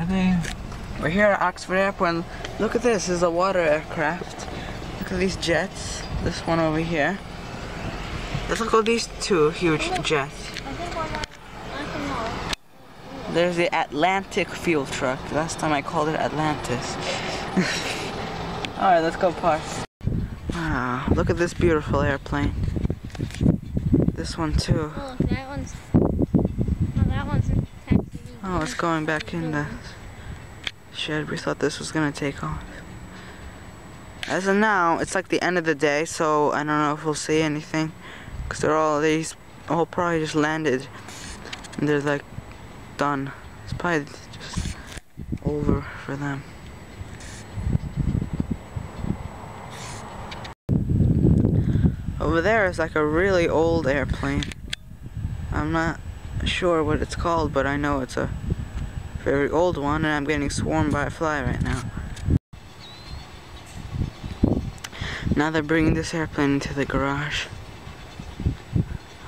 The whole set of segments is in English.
We're here at Oxford Airport and look at this. This is a water aircraft. Look at these jets. This one over here. Let's look at these two huge jets. There's the Atlantic fuel truck. Last time I called it Atlantis. Alright, let's go past. Wow, look at this beautiful airplane. This one too. Oh, that one's... Oh, that one's taxi. Oh, it's going back in the shed. We thought this was gonna take off. As of now, it's like the end of the day, so I don't know if we'll see anything. Because these all probably just landed. And they're like done. It's probably just over for them. Over there is like a really old airplane. I'm not sure what it's called, but I know it's a very old one, and I'm getting swarmed by a fly right now. Now they're bringing this airplane into the garage.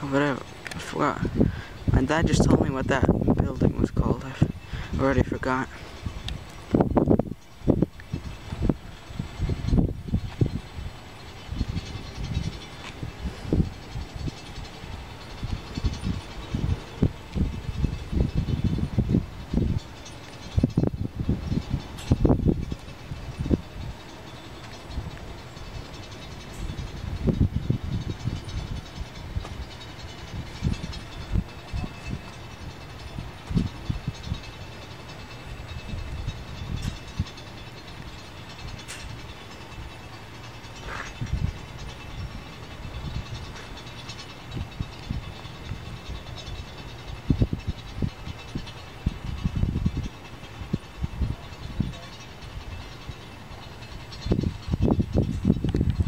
Or whatever. I forgot. My dad just told me what that building was called. I've already forgot.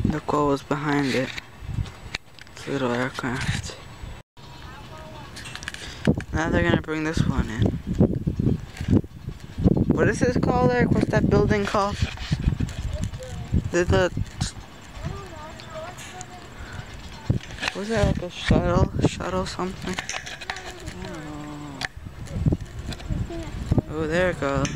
Look what was behind it. This little aircraft. Now they're gonna bring this one in. What is this called, Eric? What's that building called? Was that like a shuttle something? Oh, there it goes.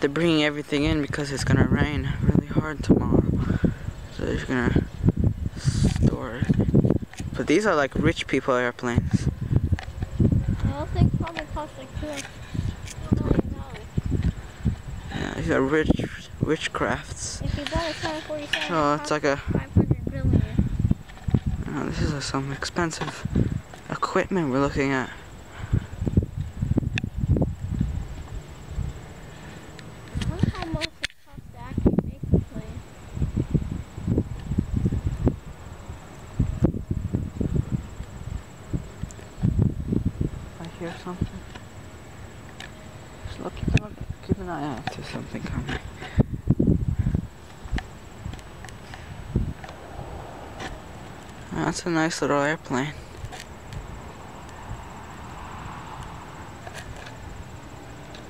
They're bringing everything in because it's gonna rain really hard tomorrow, so they're gonna store it. But these are like rich people airplanes. Those things probably cost like $2 million. Yeah, these are rich crafts. If you bought a 747, So it's like a... 500 billion. Oh, this is some expensive equipment we're looking at. Hear something? Just look, keep an eye out to something coming. That's a nice little airplane.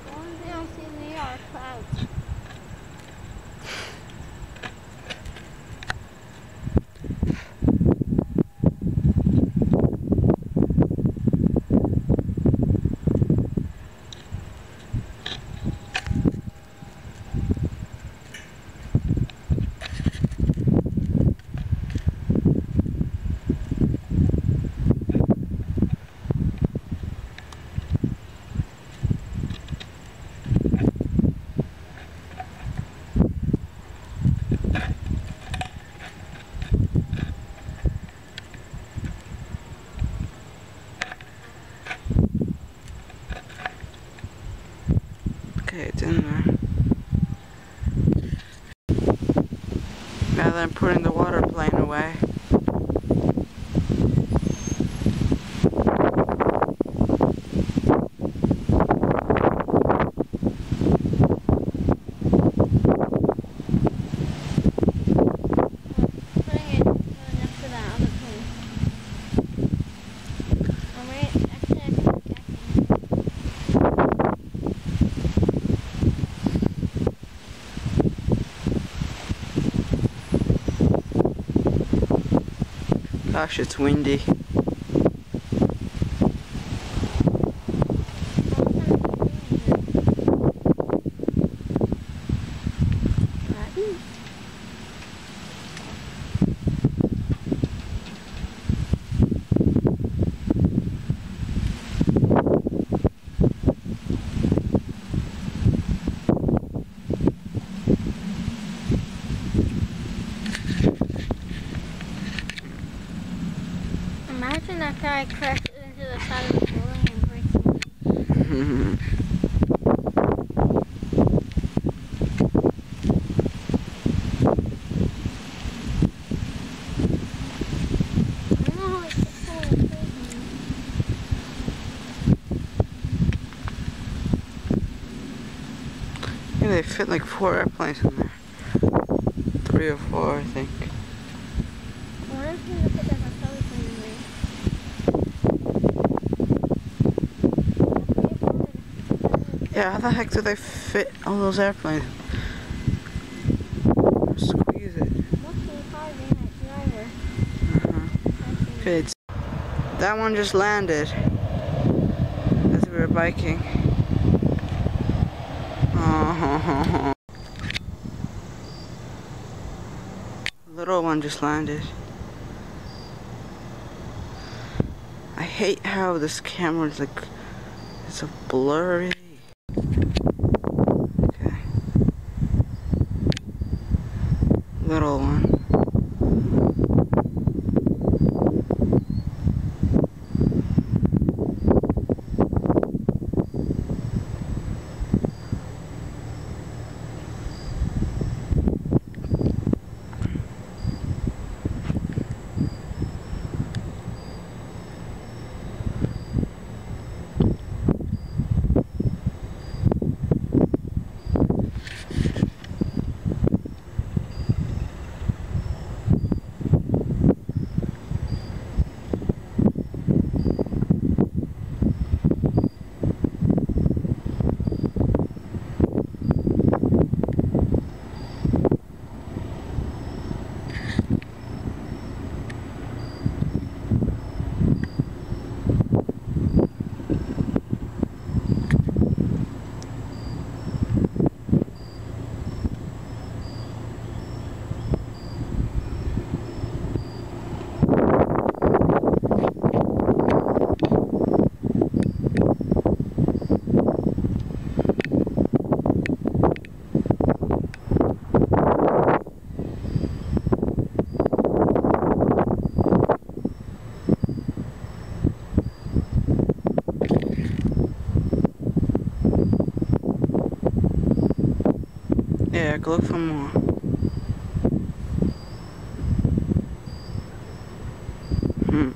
The only thing I see in the air are clouds. Okay, it's in there. Now that I'm putting the water plane away. Gosh, it's windy. like crashes into the side of the building and breaks it. Yeah, they fit like 4 airplanes in there. 3 or 4, I think. What if you put that telephone in there? Yeah, how the heck do they fit all those airplanes? Squeeze it. Okay, that one just landed as we were biking. Little one just landed. I hate how this camera is like, it's so blurry. Okay. Little one. Yeah, go look for more. Hmm.